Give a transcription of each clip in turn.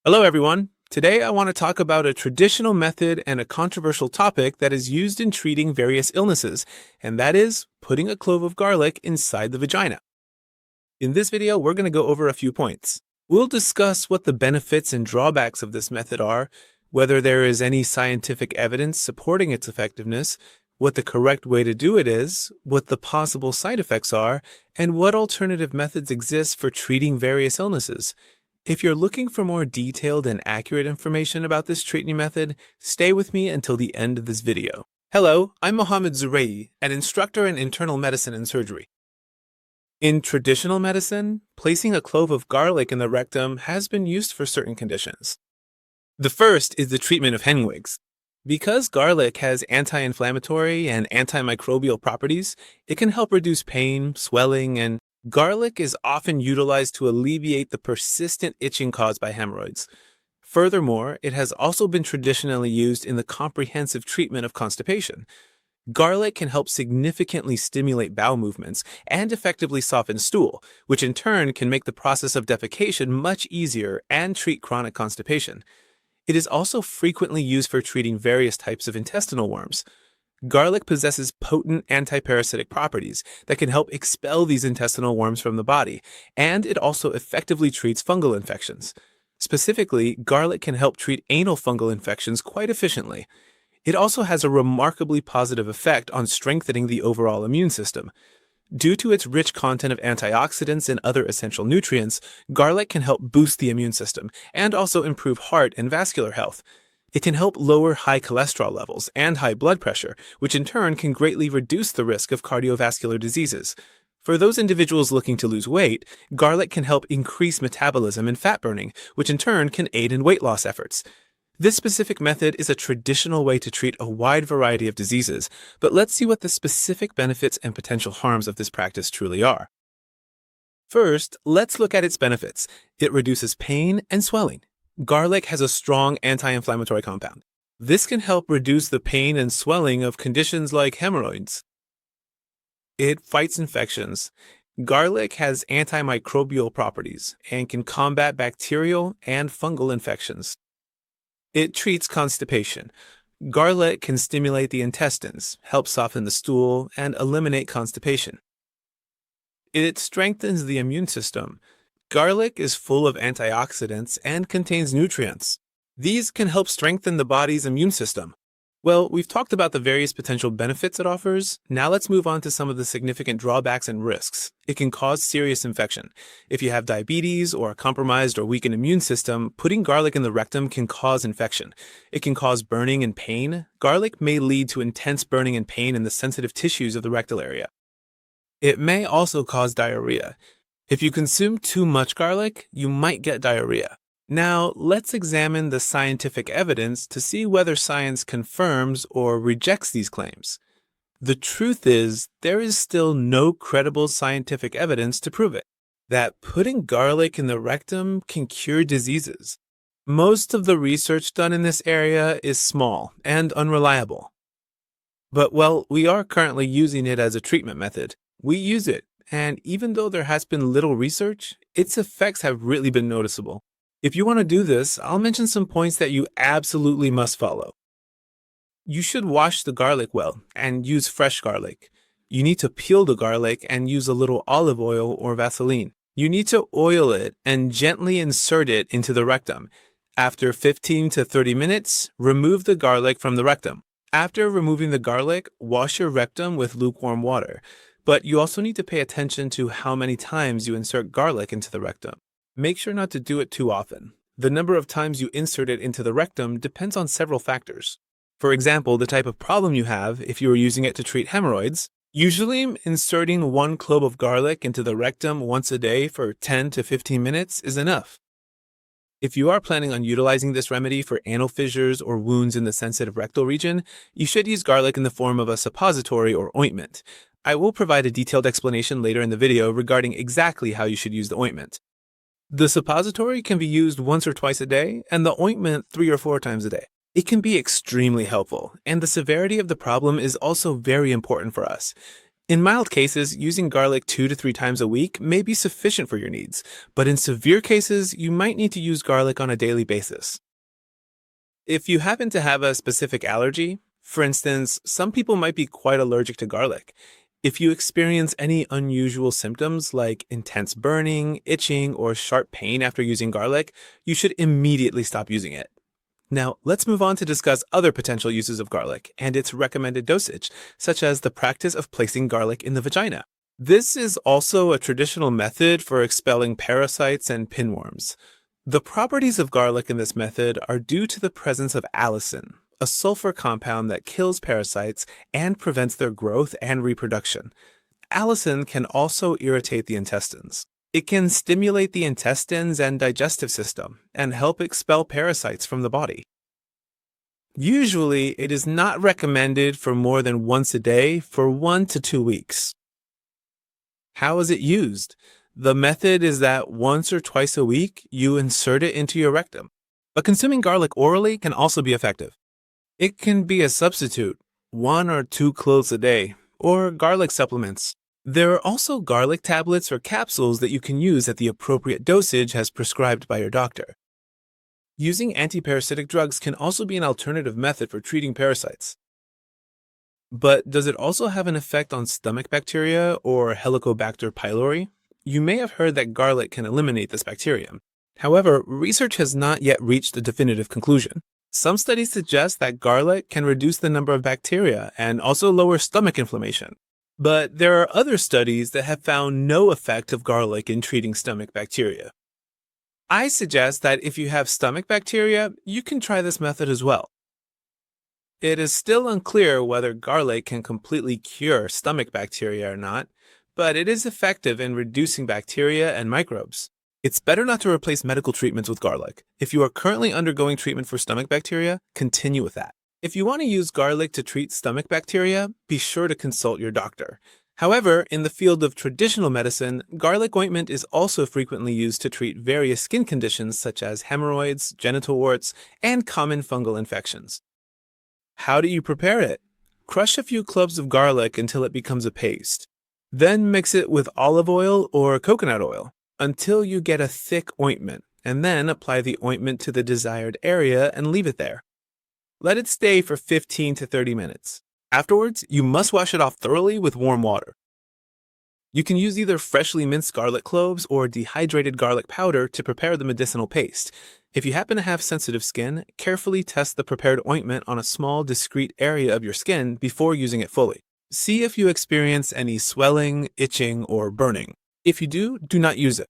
Hello, everyone. Today, I want to talk about a traditional method and a controversial topic that is used in treating various illnesses, and that is putting a clove of garlic inside the vagina. In this video, we're going to go over a few points. We'll discuss what the benefits and drawbacks of this method are, whether there is any scientific evidence supporting its effectiveness, what the correct way to do it is, what the possible side effects are, and what alternative methods exist for treating various illnesses. If you're looking for more detailed and accurate information about this treatment method, stay with me until the end of this video. Hello, I'm Mohammed Zurei, an instructor in internal medicine and surgery. In traditional medicine, placing a clove of garlic in the rectum has been used for certain conditions. The first is the treatment of hemorrhoids. Because garlic has anti-inflammatory and antimicrobial properties, it can help reduce pain, swelling, and garlic is often utilized to alleviate the persistent itching caused by hemorrhoids. Furthermore, it has also been traditionally used in the comprehensive treatment of constipation. Garlic can help significantly stimulate bowel movements and effectively soften stool, which in turn can make the process of defecation much easier and treat chronic constipation. It is also frequently used for treating various types of intestinal worms. Garlic possesses potent antiparasitic properties that can help expel these intestinal worms from the body, and it also effectively treats fungal infections. Specifically, garlic can help treat anal fungal infections quite efficiently. It also has a remarkably positive effect on strengthening the overall immune system. Due to its rich content of antioxidants and other essential nutrients, garlic can help boost the immune system and also improve heart and vascular health. It can help lower high cholesterol levels and high blood pressure, which in turn can greatly reduce the risk of cardiovascular diseases. For those individuals looking to lose weight, garlic can help increase metabolism and fat burning, which in turn can aid in weight loss efforts. This specific method is a traditional way to treat a wide variety of diseases, but let's see what the specific benefits and potential harms of this practice truly are. First, let's look at its benefits. It reduces pain and swelling. Garlic has a strong anti-inflammatory compound. This can help reduce the pain and swelling of conditions like hemorrhoids. It fights infections. Garlic has antimicrobial properties and can combat bacterial and fungal infections. It treats constipation. Garlic can stimulate the intestines, help soften the stool, and eliminate constipation. It strengthens the immune system. Garlic is full of antioxidants and contains nutrients. These can help strengthen the body's immune system. Well, we've talked about the various potential benefits it offers. Now let's move on to some of the significant drawbacks and risks. It can cause serious infection. If you have diabetes or a compromised or weakened immune system, putting garlic in the rectum can cause infection. It can cause burning and pain. Garlic may lead to intense burning and pain in the sensitive tissues of the rectal area. It may also cause diarrhea. If you consume too much garlic, you might get diarrhea. Now, let's examine the scientific evidence to see whether science confirms or rejects these claims. The truth is, there is still no credible scientific evidence to prove it, that putting garlic in the rectum can cure diseases. Most of the research done in this area is small and unreliable. But well, we are currently using it as a treatment method. We use it, and even though there has been little research, its effects have really been noticeable. If you want to do this, I'll mention some points that you absolutely must follow. You should wash the garlic well and use fresh garlic. You need to peel the garlic and use a little olive oil or Vaseline. You need to oil it and gently insert it into the rectum. After 15 to 30 minutes, remove the garlic from the rectum. After removing the garlic, wash your rectum with lukewarm water. But you also need to pay attention to how many times you insert garlic into the rectum. Make sure not to do it too often. The number of times you insert it into the rectum depends on several factors. For example, the type of problem you have if you are using it to treat hemorrhoids. Usually, inserting 1 clove of garlic into the rectum once a day for 10 to 15 minutes is enough. If you are planning on utilizing this remedy for anal fissures or wounds in the sensitive rectal region, you should use garlic in the form of a suppository or ointment. I will provide a detailed explanation later in the video regarding exactly how you should use the ointment. The suppository can be used once or twice a day, and the ointment 3 or 4 times a day. It can be extremely helpful, and the severity of the problem is also very important for us. In mild cases, using garlic 2 to 3 times a week may be sufficient for your needs, but in severe cases, you might need to use garlic on a daily basis. If you happen to have a specific allergy, for instance, some people might be quite allergic to garlic. If you experience any unusual symptoms like intense burning, itching, or sharp pain after using garlic, you should immediately stop using it. Now, let's move on to discuss other potential uses of garlic and its recommended dosage, such as the practice of placing garlic in the vagina. This is also a traditional method for expelling parasites and pinworms. The properties of garlic in this method are due to the presence of allicin, a sulfur compound that kills parasites and prevents their growth and reproduction. Allicin can also irritate the intestines. It can stimulate the intestines and digestive system and help expel parasites from the body. Usually, it is not recommended for more than once a day for 1 to 2 weeks. How is it used? The method is that once or twice a week, you insert it into your rectum. But consuming garlic orally can also be effective. It can be a substitute, 1 or 2 cloves a day, or garlic supplements. There are also garlic tablets or capsules that you can use at the appropriate dosage as prescribed by your doctor. Using antiparasitic drugs can also be an alternative method for treating parasites. But does it also have an effect on stomach bacteria or Helicobacter pylori? You may have heard that garlic can eliminate this bacterium. However, research has not yet reached a definitive conclusion. Some studies suggest that garlic can reduce the number of bacteria and also lower stomach inflammation. But there are other studies that have found no effect of garlic in treating stomach bacteria. I suggest that if you have stomach bacteria, you can try this method as well. It is still unclear whether garlic can completely cure stomach bacteria or not, but it is effective in reducing bacteria and microbes. It's better not to replace medical treatments with garlic. If you are currently undergoing treatment for stomach bacteria, continue with that. If you want to use garlic to treat stomach bacteria, be sure to consult your doctor. However, in the field of traditional medicine, garlic ointment is also frequently used to treat various skin conditions such as hemorrhoids, genital warts, and common fungal infections. How do you prepare it? Crush a few cloves of garlic until it becomes a paste. Then mix it with olive oil or coconut oil until you get a thick ointment, and then apply the ointment to the desired area and leave it there. Let it stay for 15 to 30 minutes. Afterwards, you must wash it off thoroughly with warm water. You can use either freshly minced garlic cloves or dehydrated garlic powder to prepare the medicinal paste. If you happen to have sensitive skin, carefully test the prepared ointment on a small, discrete area of your skin before using it fully. See if you experience any swelling, itching, or burning. If you do, do not use it.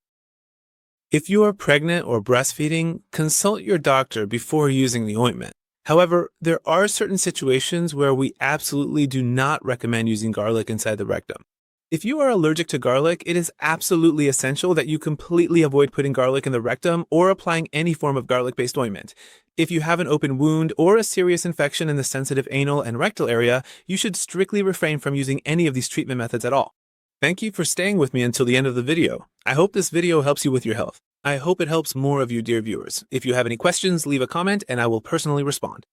If you are pregnant or breastfeeding, consult your doctor before using the ointment. However, there are certain situations where we absolutely do not recommend using garlic inside the rectum. If you are allergic to garlic, it is absolutely essential that you completely avoid putting garlic in the rectum or applying any form of garlic-based ointment. If you have an open wound or a serious infection in the sensitive anal and rectal area, you should strictly refrain from using any of these treatment methods at all. Thank you for staying with me until the end of the video. I hope this video helps you with your health. I hope it helps more of you, dear viewers. If you have any questions, leave a comment and I will personally respond.